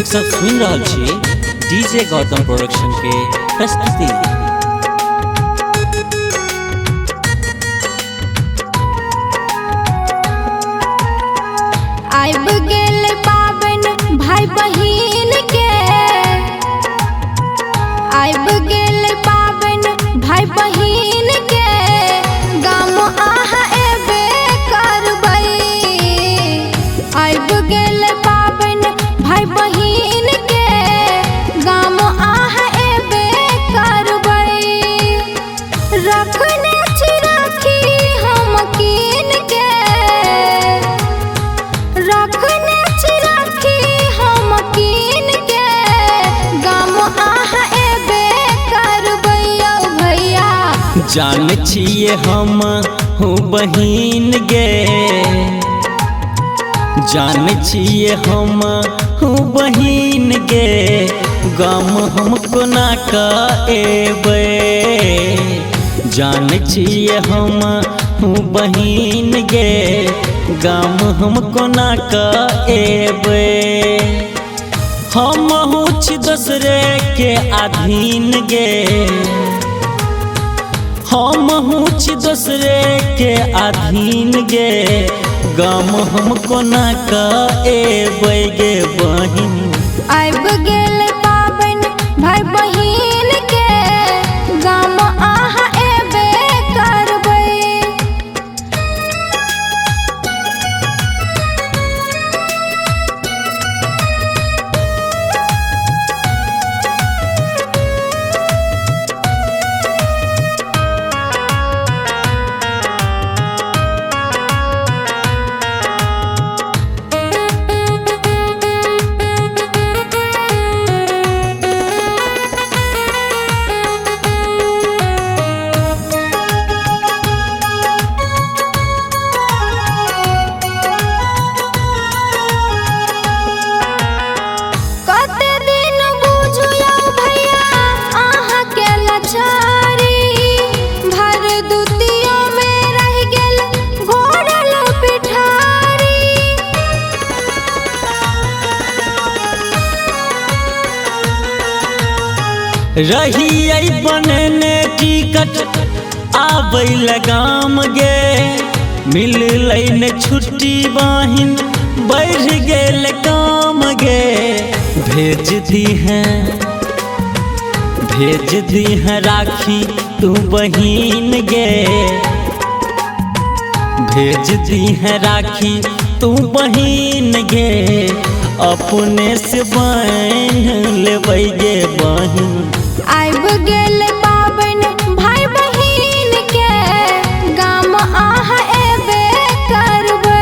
सब सुन रहल छी डीजे गौतम प्रोडक्शन के प्रस्तुति। आइब गेल पाबन भाई बहिन के, आइब गेल पाबन भाई बहिन के, गाम आहा एबे करबै। आइब गेल पाबन भाई बहिन के, गाम आहा एबे करबै। रखने छी राखी हम कीन के, रखने छी राखी हम कीन के, गाम आहा एबे करबै यौ भैया। जान छिए हम हूँ बहिन गे, जान छिए हम हूँ बहिन गे, गाम हम कोना कऽ एबै। जान छिए हम हूँ बहिन गे, गाम हम कोना कऽ एबै। हम हूँ छी दोसरे के अधीन गे, हम हूँ छी दोसरे के अधीन गे, गाम हम कोना कऽ एबै गे बहिन। आइब गेल पाबन भाई बहिन के, गाम आहा एबे करबै। कते दिन बुझू यौ भैया आहा के लाचारी, भर दुतियो में रह गेल घोड़ल पिठारी। रहियै बनने टिकट आबै लगाम गे, मिललै ने छुट्टी बहिन बढ़ गेल काम गे। भेज दी हैं राखी तू बहिन गे, भेज दी हैं राखी तू बहिन गे, अपने से बांध लेबै गे बहिन। आइब गेल पाबन भाई बहिन के, गाम आहा एबे करबै।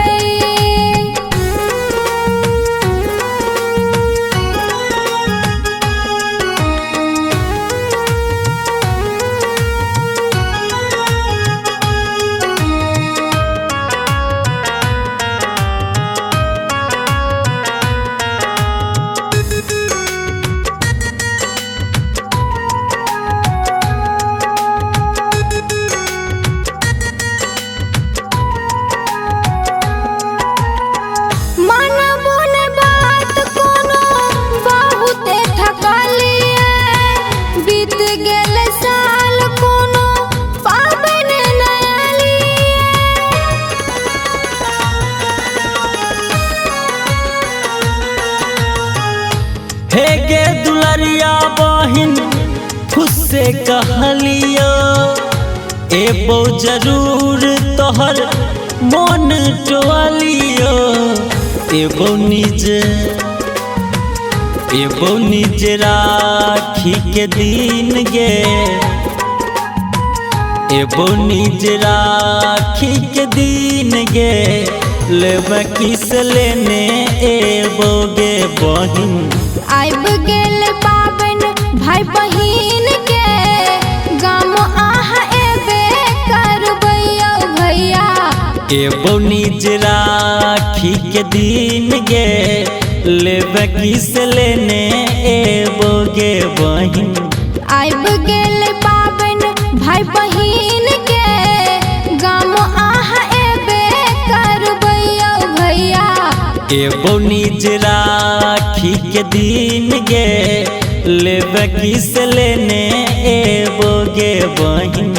मानबो ने बात कोनो बहुते ठकलिए, बीत गेल साल कोनो पाबन न एलिए। हे गे दुलरिया बहिन खुद से कहलियो, एबो जरूर तोहर मन टोलियो। एबो निज राखी के दिन गे, एबो निज राखी के दिन गे, लेबै किस लेने एबो गे बहिन। आइब गेल पाबन भाई बहिन के, गाम आहा एबे करबै यौ भैया। एबो निज राखी के दिन गे, लेबै किस लेने एबो गे बहिन। आइब गेल पाबन भाई बहिन के, गाम आहा एबे करबै यौ भैया। एबो निज राखी के दिन गे लेबे किस लेने एबो गे बहिन।